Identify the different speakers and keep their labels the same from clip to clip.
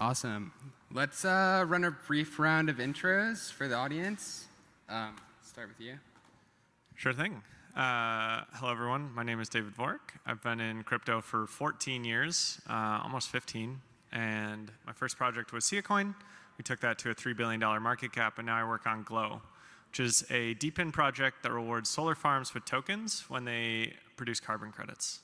Speaker 1: Awesome. Let's run a brief round of intros for the audience. Start with you.
Speaker 2: Sure thing. Hello, everyone. My name is David Vorick. I've been in crypto for 14 years, almost 15. And my first project was Coin. We took that to a $3 billion market cap, and now I work on Glow, which is a DePin project that rewards solar farms with tokens when they produce carbon credits.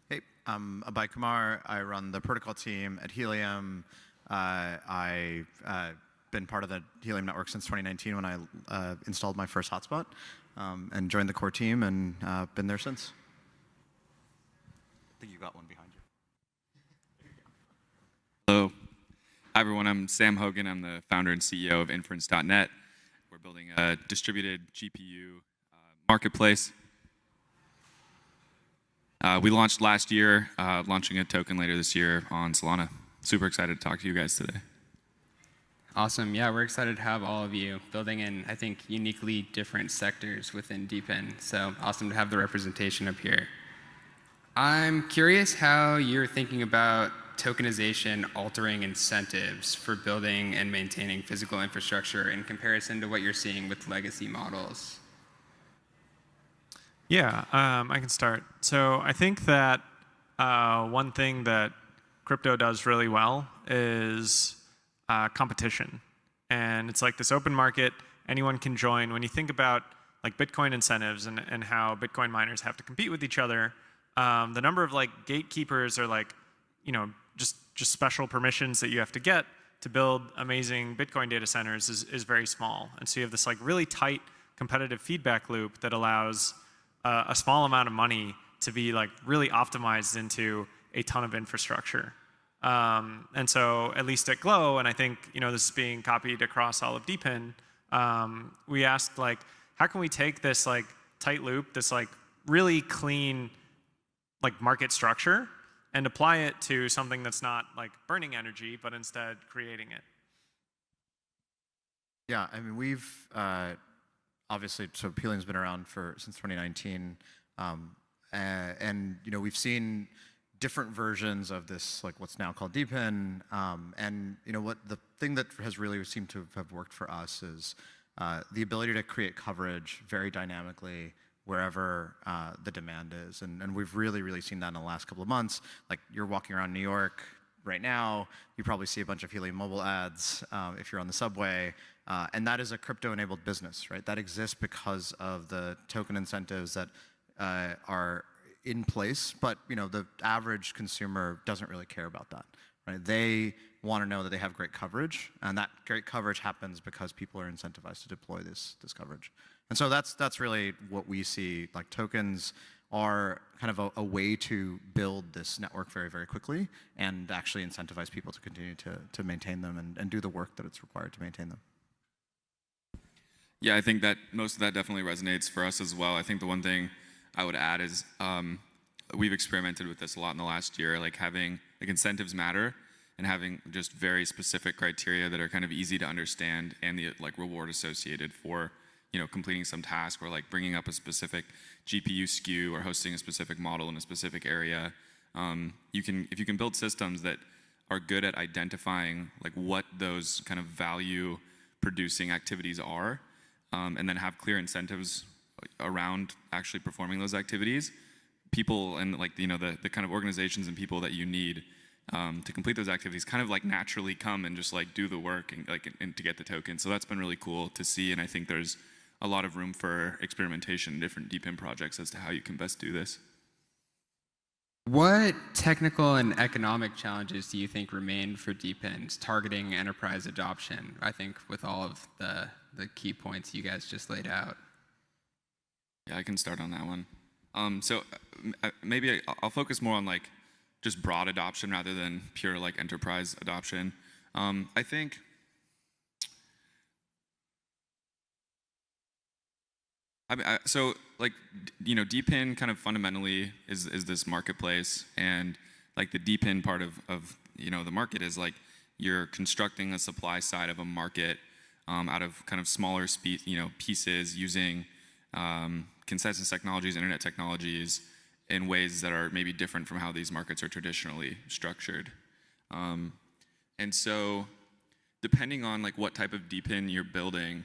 Speaker 3: Hey, I'm Abhay Kumar. I run the protocol team at Helium. I've been part of the Helium network since 2019 when I installed my first hotspot and joined the core team and been there since. I think you got one behind you.
Speaker 4: Hello. Hi, everyone. I'm Sam Hogan. I'm the founder and CEO of Inference.net. We're building a distributed GPU marketplace. We launched last year, launching a token later this year on Solana. Super excited to talk to you guys today.
Speaker 1: Awesome. Yeah, we're excited to have all of you building in, I think, uniquely different sectors within DePin. So awesome to have the representation up here. I'm curious how you're thinking about tokenization altering incentives for building and maintaining physical infrastructure in comparison to what you're seeing with legacy models.
Speaker 2: Yeah, I can start. So I think that one thing that crypto does really well is competition. And it's like this open market, anyone can join. When you think about like Bitcoin incentives and how Bitcoin miners have to compete with each other, the number of like gatekeepers or like, you know, just special permissions that you have to get to build amazing Bitcoin data centers is very small. And so you have this like really tight competitive feedback loop that allows a small amount of money to be like really optimized into a ton of infrastructure. And so at least at Glow, and I think this is being copied across all of DePin, we asked like, how can we take this like tight loop, this like really clean like market structure, and apply it to something that's not like burning energy, but instead creating it?
Speaker 3: Yeah, I mean, we've obviously, so Helium's been around since 2019, and we've seen different versions of this, like what's now called DePin, and what the thing that has really seemed to have worked for us is the ability to create coverage very dynamically wherever the demand is, and we've really seen that in the last couple of months. Like you're walking around New York right now, you probably see a bunch of Helium mobile ads if you're on the subway, and that is a crypto-enabled business, right? That exists because of the token incentives that are in place, but the average consumer doesn't really care about that, right? They want to know that they have great coverage, and that great coverage happens because people are incentivized to deploy this coverage. And so that's really what we see. Like tokens are kind of a way to build this network very quickly and actually incentivize people to continue to maintain them and do the work that it's required to maintain them.
Speaker 4: Yeah, I think that most of that definitely resonates for us as well. I think the one thing I would add is we've experimented with this a lot in the last year, like having like incentives matter and having just very specific criteria that are kind of easy to understand and the like reward associated for completing some task or like bringing up a specific GPU SKU or hosting a specific model in a specific area. If you can build systems that are good at identifying like what those kind of value producing activities are, and then have clear incentives around actually performing those activities, people and like the kind of organizations and people that you need to complete those activities kind of like naturally come and just like do the work and to get the token. So that's been really cool to see, and I think there's a lot of room for experimentation in different DePin projects as to how you can best do this.
Speaker 1: What technical and economic challenges do you think remain for DePin's targeting enterprise adoption? I think with all of the key points you guys just laid out.
Speaker 4: Yeah, I can start on that one. So maybe I'll focus more on like just broad adoption rather than pure like enterprise adoption. I think so like DePin kind of fundamentally is this marketplace, and like the DePin part of the market is like you're constructing a supply side of a market out of kind of smaller pieces using consensus technologies, internet technologies in ways that are maybe different from how these markets are traditionally structured. And so depending on like what type of DePin you're building,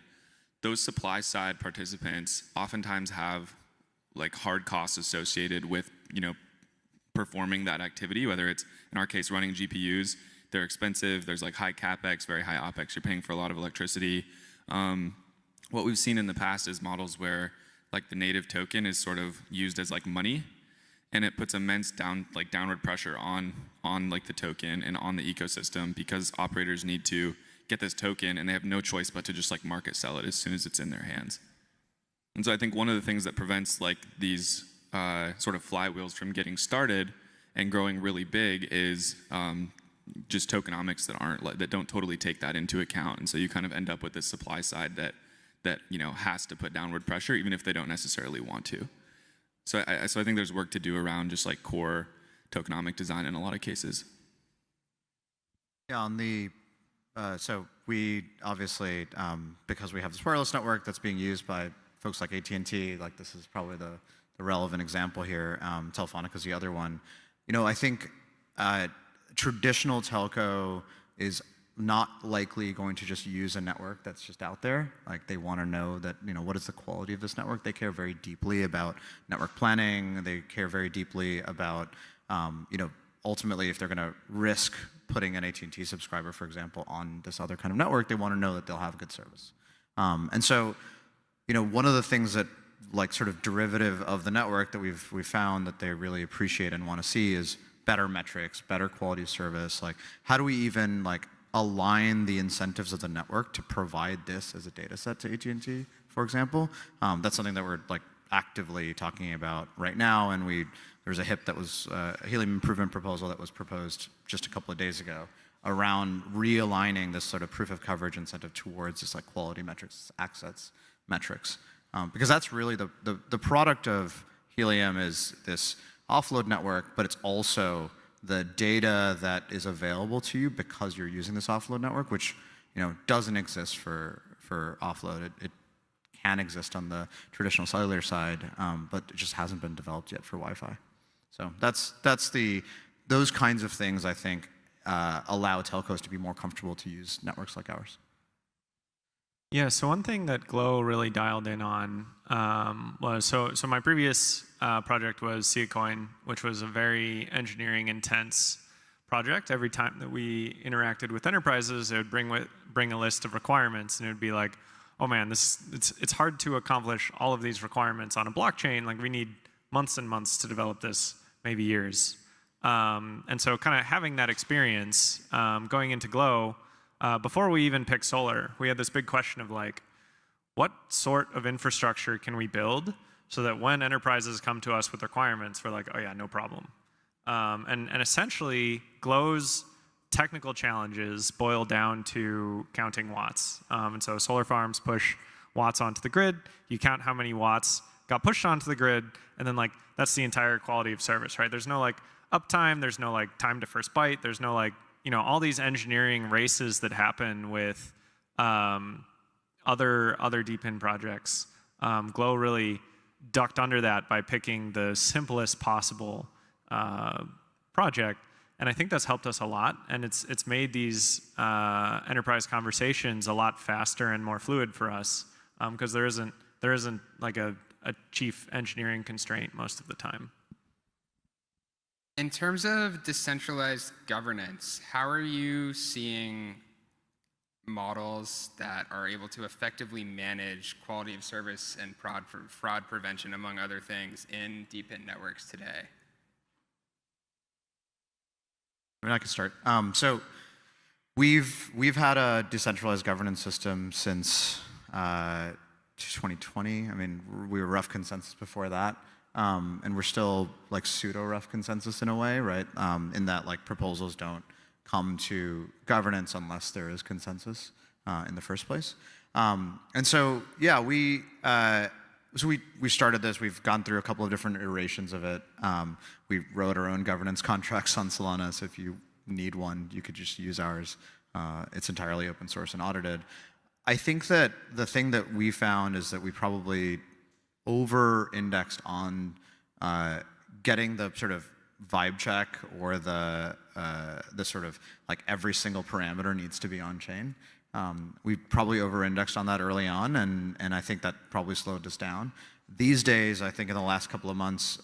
Speaker 4: those supply side participants oftentimes have like hard costs associated with, performing that activity, whether it's, in our case, running GPUs. They're expensive. There's like high CapEx, very high OpEx. You're paying for a lot of electricity. What we've seen in the past is models where like the native token is sort of used as like money, and it puts immense downward pressure on like the token and on the ecosystem, because operators need to get this token and they have no choice but to just like market sell it as soon as it's in their hands. And so I think one of the things that prevents like these sort of flywheels from getting started and growing really big is just tokenomics that don't totally take that into account. And so you kind of end up with this supply side that has to put downward pressure even if they don't necessarily want to. So I think there's work to do around just like core tokenomic design in a lot of cases.
Speaker 3: Yeah, on the so we obviously, because we have this wireless network that's being used by folks like AT&T, like this is probably the relevant example here. Telefonica's the other one. I think traditional telco is not likely going to just use a network that's just out there. Like they want to know that, what is the quality of this network? They care very deeply about network planning. They care very deeply about, ultimately if they're going to risk putting an AT&T subscriber, for example, on this other kind of network, they want to know that they'll have good service. And so, one of the things that like sort of derivative of the network that we've found that they really appreciate and want to see is better metrics, better quality of service. Like how do we even like align the incentives of the network to provide this as a data set to AT&T, for example? That's something that we're like actively talking about right now. And there's a HIP that was a helium improvement proposal that was proposed just a couple of days ago around realigning this sort of proof of coverage incentive towards this like quality metrics, access metrics. Because that's really the product of Helium is this offload network, but it's also the data that is available to you because you're using this offload network, which doesn't exist for offload. It can exist on the traditional cellular side, but it just hasn't been developed yet for Wi-Fi. So those kinds of things I think allow telcos to be more comfortable to use networks like ours.
Speaker 2: Yeah, so one thing that Glow really dialed in on was, so my previous project was SeaCoin, which was a very engineering intense project. Every time that we interacted with enterprises, it would bring a list of requirements, and it would be like, oh man, it's hard to accomplish all of these requirements on a blockchain. Like we need months and months to develop this, maybe years. And so kind of having that experience going into Glow, before we even picked solar, we had this big question of like, what sort of infrastructure can we build so that when enterprises come to us with requirements, we're like, oh yeah, no problem. And essentially, Glow's technical challenges boil down to counting watts. And so solar farms push watts onto the grid. You count how many watts got pushed onto the grid, and then like that's the entire quality of service, right? There's no like uptime. There's no like time to first byte. There's no like all these engineering races that happen with other DePin projects. Glow really ducked under that by picking the simplest possible project, and I think that's helped us a lot. And it's made these enterprise conversations a lot faster and more fluid for us because there isn't like a chief engineering constraint most of the time.
Speaker 1: In terms of decentralized governance, how are you seeing models that are able to effectively manage quality of service and fraud prevention, among other things, in DePin networks today?
Speaker 3: I mean, I can start. So we've had a decentralized governance system since 2020. I mean, we were rough consensus before that. And we're still like pseudo-rough consensus in a way, right? In that like proposals don't come to governance unless there is consensus in the first place. And so yeah, we started this. We've gone through a couple of different iterations of it. We wrote our own governance contracts on Solana, so if you need one, you could just use ours. It's entirely open source and audited. I think that the thing that we found is that we probably over-indexed on getting the sort of vibe check or the sort of like every single parameter needs to be on chain. We probably over-indexed on that early on, and I think that probably slowed us down. These days, I think in the last couple of months,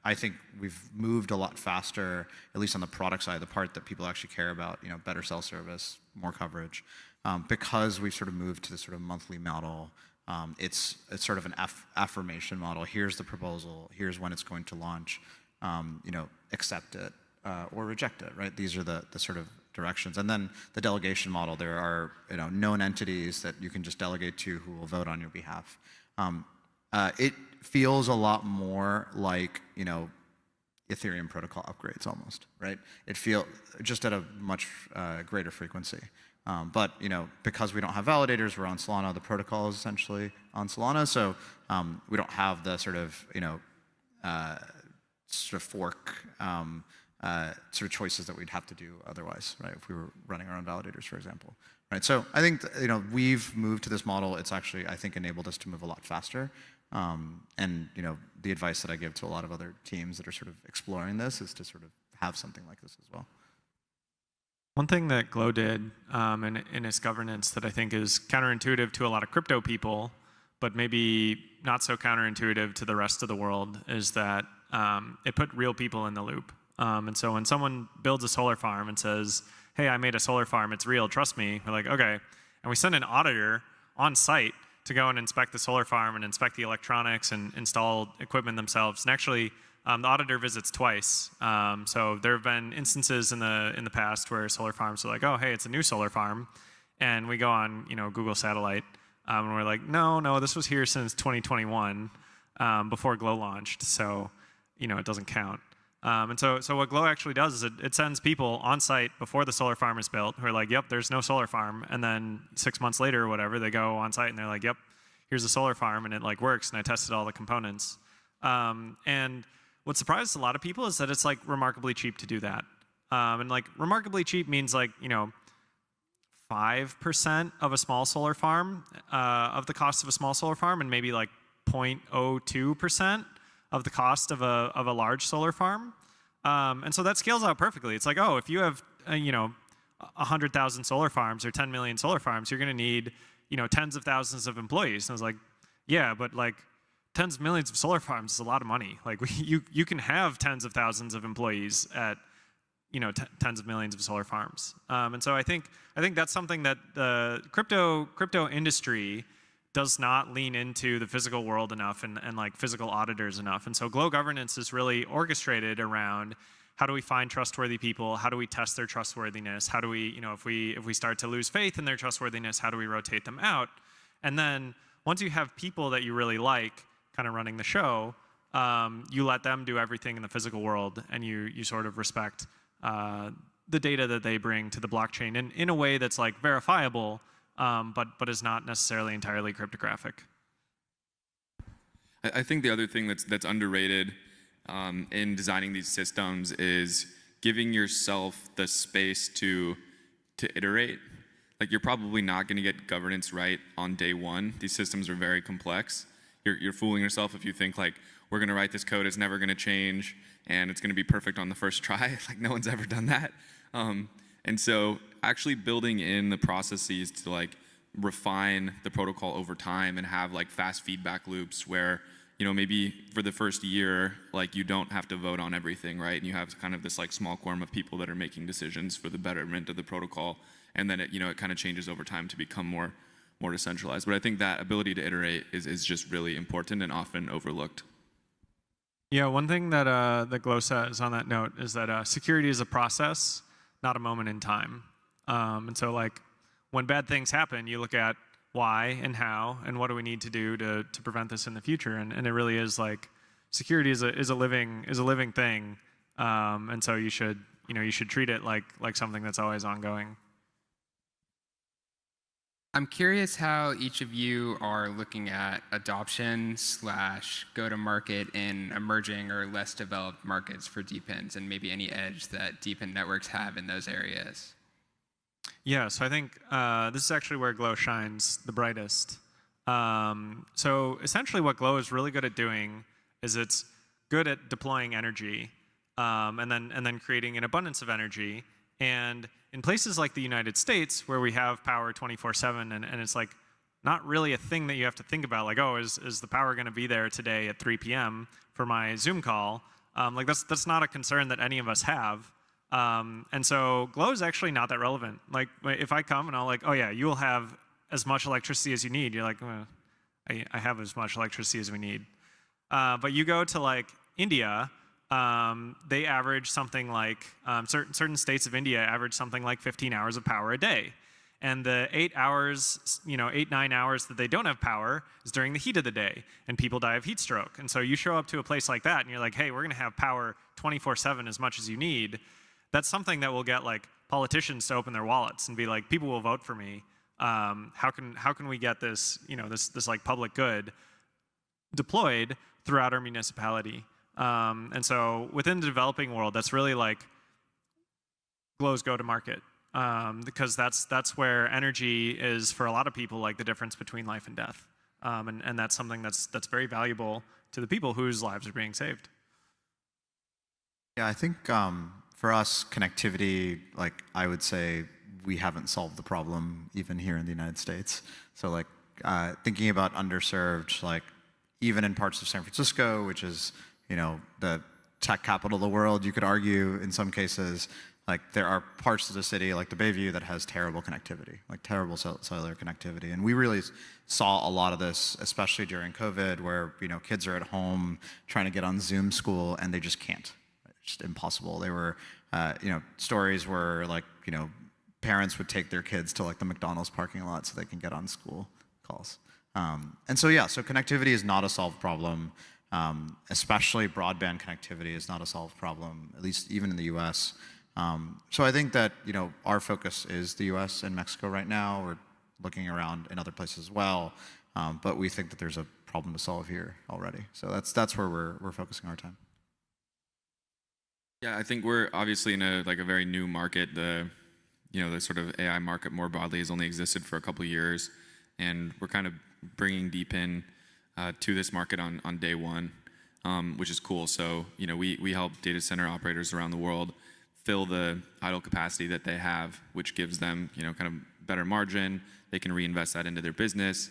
Speaker 3: I think we've moved a lot faster, at least on the product side, the part that people actually care about, better self-service, more coverage, because we've sort of moved to this sort of monthly model. It's sort of an affirmation model. Here's the proposal. Here's when it's going to launch. Accept it or reject it. Right? These are the sort of directions. And then the delegation model. There are known entities that you can just delegate to who will vote on your behalf. It feels a lot more like Ethereum protocol upgrades almost. Right? It feels just at a much greater frequency. But because we don't have validators, we're on Solana. The protocol is essentially on Solana, so we don't have the sort of fork sort of choices that we'd have to do otherwise, right? If we were running our own validators, for example, right? So I think we've moved to this model. It's actually, I think, enabled us to move a lot faster. And the advice that I give to a lot of other teams that are sort of exploring this is to sort of have something like this as well.
Speaker 2: One thing that Glow did in its governance that I think is counterintuitive to a lot of crypto people, but maybe not so counterintuitive to the rest of the world, is that it put real people in the loop. And so when someone builds a solar farm and says, hey, I made a solar farm, it's real, trust me, we're like, okay. And we send an auditor on site to go and inspect the solar farm and inspect the electronics and install equipment themselves. And actually, the auditor visits twice. So there have been instances in the past where solar farms are like, oh, hey, it's a new solar farm. And we go on Google Satellite, and we're like, no, this was here since 2021, before Glow launched. So it doesn't count. And so what Glow actually does is it sends people on site before the solar farm is built who are like, yep, there's no solar farm. And then 6 months later or whatever, they go on site and they're like, yep, here's a solar farm, and it works, and I tested all the components. And what surprised a lot of people is that it's remarkably cheap to do that. And remarkably cheap means 5% of a small solar farm, of the cost of a small solar farm, and maybe 0.02% of the cost of a large solar farm. And so that scales out perfectly. It's if you have 100,000 solar farms or 10 million solar farms, you're going to need tens of thousands of employees. And I was like, yeah, but tens of millions of solar farms is a lot of money. You can have tens of thousands of employees at tens of millions of solar farms. And so I think that's something that the crypto industry does not lean into the physical world enough and physical auditors enough. And so Glow governance is really orchestrated around how do we find trustworthy people? How do we test their trustworthiness? How do we, if we start to lose faith in their trustworthiness, how do we rotate them out? And then once you have people that you really like kind of running the show, you let them do everything in the physical world, and you sort of respect the data that they bring to the blockchain in a way that's verifiable, but is not necessarily entirely cryptographic.
Speaker 4: I think the other thing that's underrated in designing these systems is giving yourself the space to iterate. You're probably not going to get governance right on day one. These systems are very complex. You're fooling yourself if you think we're going to write this code, it's never going to change, and it's going to be perfect on the first try. No one's ever done that. And so actually building in the processes to refine the protocol over time and have fast feedback loops where maybe for the first year you don't have to vote on everything, right? And you have kind of this small quorum of people that are making decisions for the betterment of the protocol, and then it kind of changes over time to become more decentralized. But I think that ability to iterate is just really important and often overlooked.
Speaker 2: Yeah, one thing that that Glow says on that note is that security is a process, not a moment in time. And so when bad things happen, you look at why and how and what do we need to do to prevent this in the future. And it really is security is a living thing. And so you should treat it like something that's always ongoing.
Speaker 1: I'm curious how each of you are looking at adoption / go-to-market in emerging or less developed markets for DePin's, and maybe any edge that DePin networks have in those areas.
Speaker 2: Yeah, so I think this is actually where Glow shines the brightest. So essentially what Glow is really good at doing is it's good at deploying energy, and then creating an abundance of energy. And in places like the United States, where we have power 24/7, and it's like not really a thing that you have to think about, like, oh, is the power going to be there today at 3 p.m. for my Zoom call? Like that's not a concern that any of us have. And so Glow is actually not that relevant. Like if I come and I'll like, oh yeah, you will have as much electricity as you need. You're like, well, I have as much electricity as we need. But you go to like India, they average something like, certain states of India average something like 15 hours of power a day. And the 8 hours, 9 hours that they don't have power is during the heat of the day, and people die of heat stroke. And so you show up to a place like that, and you're like, hey, we're going to have power 24/7 as much as you need. That's something that will get like politicians to open their wallets and be like, people will vote for me. How can we get this, this like public good deployed throughout our municipality? And so within the developing world, that's really like Glow's go-to-market. Because that's where energy is for a lot of people like the difference between life and death, and that's something that's very valuable to the people whose lives are being saved.
Speaker 3: Yeah, I think for us, connectivity, like I would say, we haven't solved the problem even here in the United States. So like thinking about underserved, like even in parts of San Francisco, which is the tech capital of the world, you could argue in some cases. Like there are parts of the city, like the Bayview, that has terrible connectivity, like terrible cellular connectivity. And we really saw a lot of this, especially during COVID, where kids are at home trying to get on Zoom school and they just can't. It's just impossible. They were, stories where like parents would take their kids to like the McDonald's parking lot so they can get on school calls. And so yeah, so connectivity is not a solved problem. Especially broadband connectivity is not a solved problem, at least even in the U.S. So I think that our focus is the U.S. and Mexico right now. We're looking around in other places as well, but we think that there's a problem to solve here already. So that's where we're focusing our time.
Speaker 4: Yeah, I think we're obviously in a very new market. The sort of AI market more broadly has only existed for a couple of years, and we're kind of bringing DePin to this market on day one, which is cool. So we help data center operators around the world fill the idle capacity that they have, which gives them, kind of better margin. They can reinvest that into their business,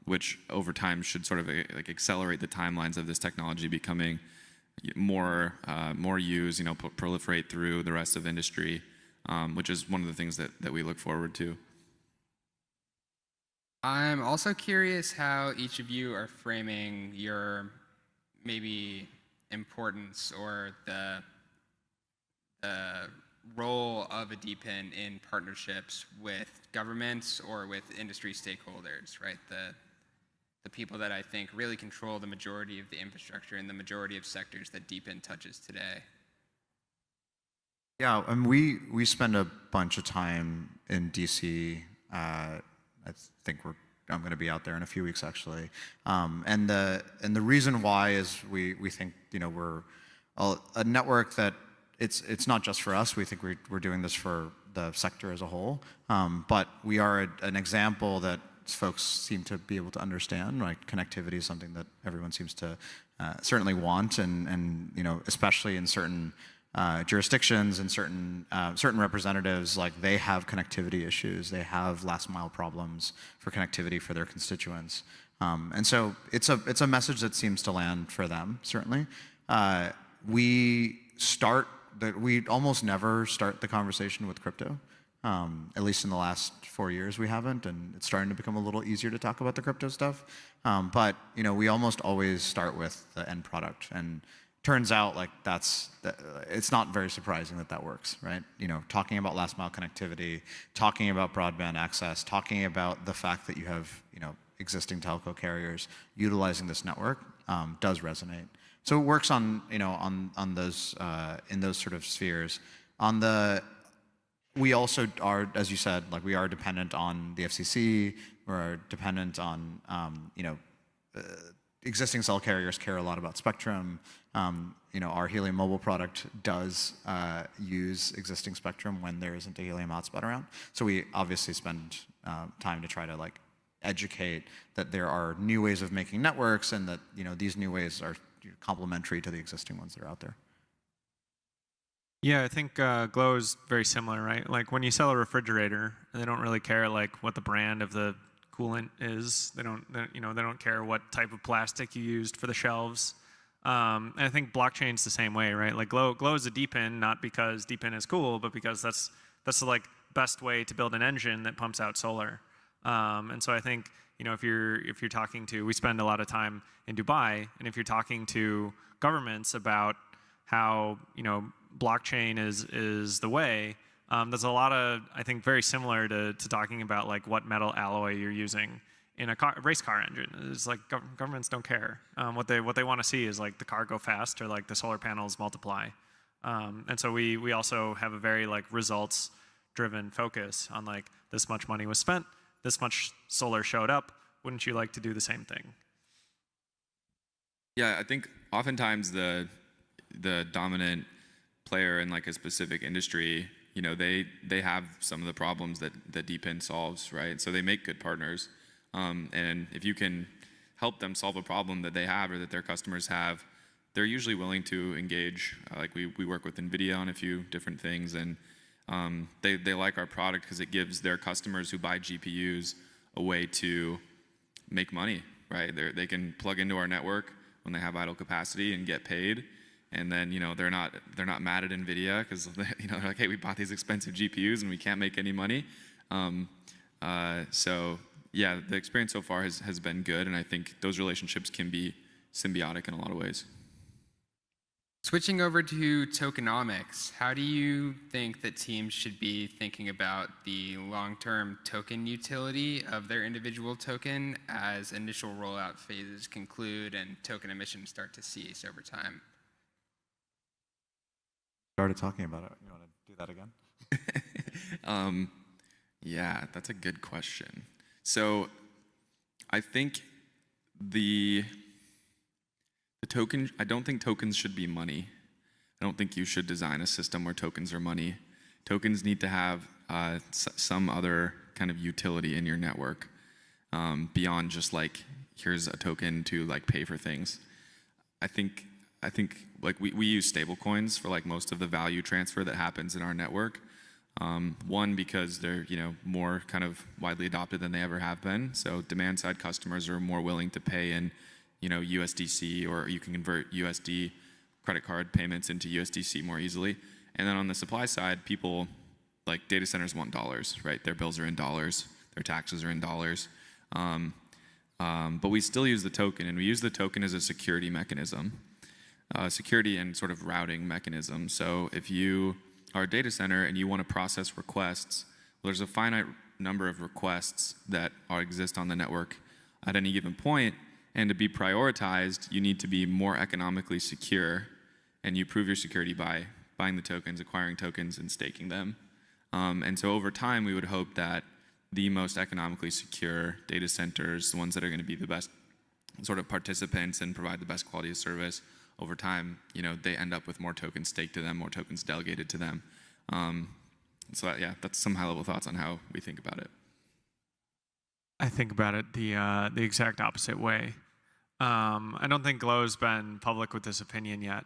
Speaker 4: which over time should sort of accelerate the timelines of this technology becoming more used, proliferate through the rest of industry, which is one of the things that we look forward to.
Speaker 1: I'm also curious how each of you are framing your maybe importance or the role of a DePin in partnerships with governments or with industry stakeholders, right? The people that I think really control the majority of the infrastructure and the majority of sectors that DePin touches today.
Speaker 3: Yeah, and we spend a bunch of time in DC. I think I'm going to be out there in a few weeks actually, and the reason why is we think we're a network that it's not just for us. We think we're doing this for the sector as a whole, but we are an example that folks seem to be able to understand. Like connectivity is something that everyone seems to certainly want, and especially in certain jurisdictions and certain representatives, like they have connectivity issues. They have last mile problems for connectivity for their constituents, and so it's a message that seems to land for them. Certainly, we almost never start the conversation with crypto. At least in the last 4 years we haven't, and it's starting to become a little easier to talk about the crypto stuff. But we almost always start with the end product, and turns out like it's not very surprising that works, right? Talking about last mile connectivity, talking about broadband access, talking about the fact that you have existing telco carriers utilizing this network does resonate. So it works on on those in those sort of spheres. We also are, as you said, like we are dependent on the FCC. We're dependent on existing cell carriers care a lot about spectrum. Our Helium mobile product does use existing spectrum when there isn't a Helium hotspot around. So we obviously spend time to try to educate that there are new ways of making networks, and that these new ways are complementary to the existing ones that are out there.
Speaker 2: Yeah, I think Glow is very similar, right? Like when you sell a refrigerator, they don't really care like what the brand of the coolant is. They don't care what type of plastic you used for the shelves. And I think blockchain's the same way, right? Like Glow is a DePin, not because DePin is cool, but because that's the like best way to build an engine that pumps out solar. And so I think if you're talking to, we spend a lot of time in Dubai, and if you're talking to governments about how blockchain is the way, there's a lot of, I think, very similar to talking about like what metal alloy you're using in a race car engine. It's like governments don't care. What they want to see is like the car go fast or like the solar panels multiply. And so we also have a very like results driven focus on like this much money was spent, this much solar showed up. Wouldn't you like to do the same thing?
Speaker 4: Yeah, I think oftentimes the dominant player in like a specific industry, they have some of the problems that DePin solves, right? So they make good partners, and if you can help them solve a problem that they have or that their customers have, they're usually willing to engage. Like we work with NVIDIA on a few different things, and they like our product because it gives their customers who buy GPUs a way to make money, right? They can plug into our network when they have idle capacity and get paid. And then they're not mad at NVIDIA because they're like, hey, we bought these expensive GPUs and we can't make any money. So yeah, the experience so far has been good, and I think those relationships can be symbiotic in a lot of ways.
Speaker 1: Switching over to tokenomics, how do you think that teams should be thinking about the long-term token utility of their individual token as initial rollout phases conclude and token emissions start to cease over time?
Speaker 3: Started talking about it. You want to do that again?
Speaker 4: Yeah, that's a good question. So I think the token, I don't think tokens should be money. I don't think you should design a system where tokens are money. Tokens need to have some other kind of utility in your network beyond just like, here's a token to like pay for things. I think like we use stable coins for like most of the value transfer that happens in our network. One, because they're more kind of widely adopted than they ever have been. So demand side customers are more willing to pay in USDC, or you can convert USD credit card payments into USDC more easily. And then on the supply side, people like data centers want dollars, right? Their bills are in dollars, their taxes are in dollars. But we still use the token, and we use the token as a security mechanism. Security and sort of routing mechanism. So if you are a data center and you want to process requests, well, there's a finite number of requests that exist on the network at any given point, and to be prioritized, you need to be more economically secure, and you prove your security by buying the tokens, acquiring tokens, and staking them. And so over time, we would hope that the most economically secure data centers, the ones that are going to be the best sort of participants and provide the best quality of service, over time, they end up with more tokens staked to them, more tokens delegated to them. So yeah, that's some high-level thoughts on how we think about it.
Speaker 2: I think about it the exact opposite way. I don't think Glow's been public with this opinion yet,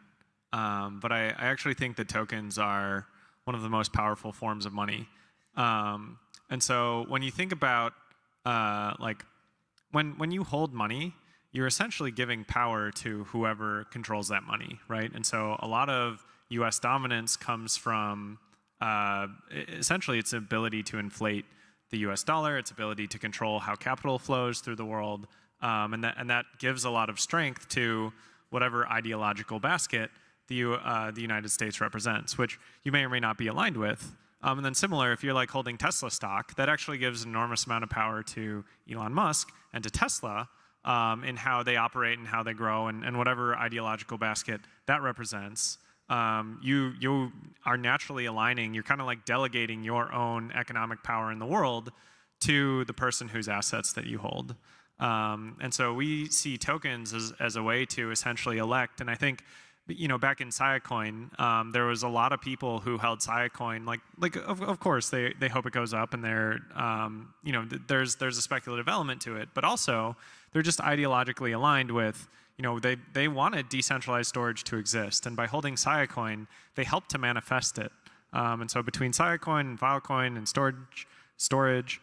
Speaker 2: but I actually think that tokens are one of the most powerful forms of money. And so when you think about like when you hold money, you're essentially giving power to whoever controls that money, right? And so a lot of U.S. dominance comes from essentially its ability to inflate the U.S. dollar, its ability to control how capital flows through the world, and that gives a lot of strength to whatever ideological basket the United States represents, which you may or may not be aligned with. And then similar, if you're like holding Tesla stock, that actually gives an enormous amount of power to Elon Musk and to Tesla in how they operate and how they grow and whatever ideological basket that represents. You are naturally aligning, you're kind of like delegating your own economic power in the world to the person whose assets that you hold. And so we see tokens as a way to essentially elect. And I think, back in Siacoin, there was a lot of people who held Siacoin. Of course, they hope it goes up, and they're, there's a speculative element to it. But also, they're just ideologically aligned with, they wanted decentralized storage to exist, and by holding Siacoin, they helped to manifest it. And so between Siacoin and Filecoin and storage,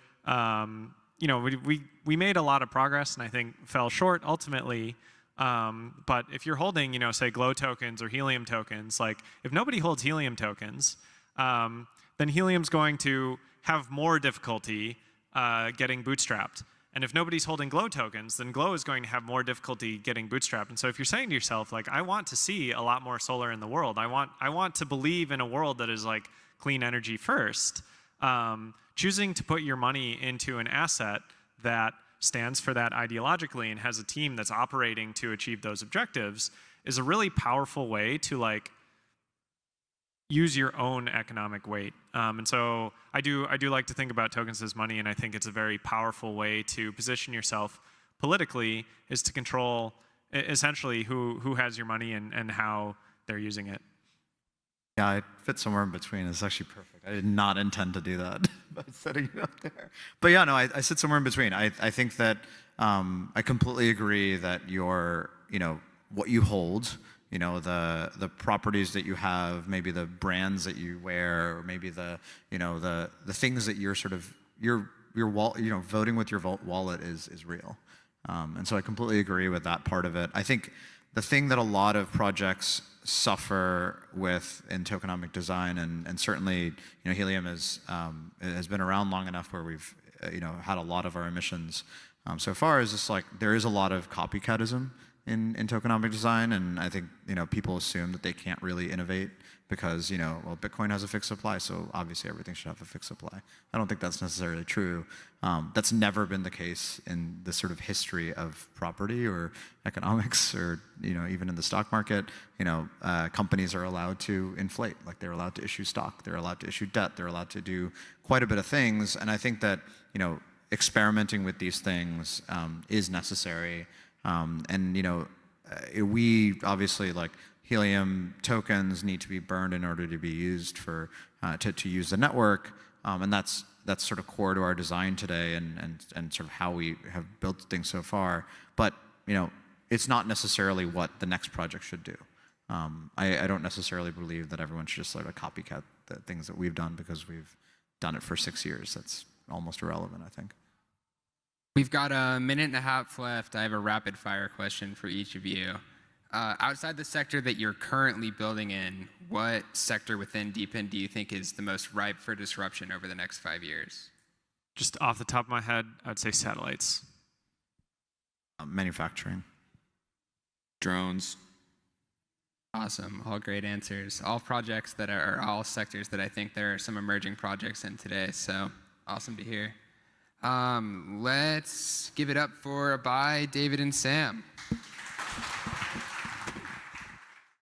Speaker 2: we made a lot of progress, and I think fell short ultimately. But if you're holding, say Glow tokens or Helium tokens, like if nobody holds Helium tokens, then Helium's going to have more difficulty getting bootstrapped. And if nobody's holding Glow tokens, then Glow is going to have more difficulty getting bootstrapped. And so if you're saying to yourself, like, I want to see a lot more solar in the world, I want to believe in a world that is like clean energy first, choosing to put your money into an asset that stands for that ideologically and has a team that's operating to achieve those objectives is a really powerful way to like use your own economic weight. And so I do like to think about tokens as money, and I think it's a very powerful way to position yourself politically, is to control essentially who has your money and how they're using it.
Speaker 3: Yeah, I fit somewhere in between. It's actually perfect. I did not intend to do that by setting it up there. But yeah, no, I sit somewhere in between. I think that I completely agree that what you hold, the properties that you have, maybe the brands that you wear, or maybe the things that you're sort of your voting with your wallet is real. And so I completely agree with that part of it. I think the thing that a lot of projects suffer with in tokenomic design, and certainly Helium has been around long enough where we've had a lot of our emissions so far, is just like there is a lot of copycatism in tokenomic design, and I think people assume that they can't really innovate because Bitcoin has a fixed supply, so obviously everything should have a fixed supply. I don't think that's necessarily true. That's never been the case in the sort of history of property or economics, or even in the stock market. Companies are allowed to inflate, like they're allowed to issue stock, they're allowed to issue debt, they're allowed to do quite a bit of things, and I think that experimenting with these things is necessary. We obviously, like, Helium tokens need to be burned in order to be used for to use the network, and that's sort of core to our design today, and sort of how we have built things so far. But it's not necessarily what the next project should do. I don't necessarily believe that everyone should just sort of copycat the things that we've done because we've done it for 6 years. That's almost irrelevant, I think.
Speaker 1: We've got a minute and a half left. I have a rapid fire question for each of you. Outside the sector that you're currently building in, what sector within DePin do you think is the most ripe for disruption over the next 5 years?
Speaker 2: Just off the top of my head, I'd say satellites.
Speaker 3: Manufacturing.
Speaker 4: Drones.
Speaker 1: Awesome. All great answers. All projects that are all sectors that I think there are some emerging projects in today. So awesome to hear. Let's give it up for Abhay, David, and Sam.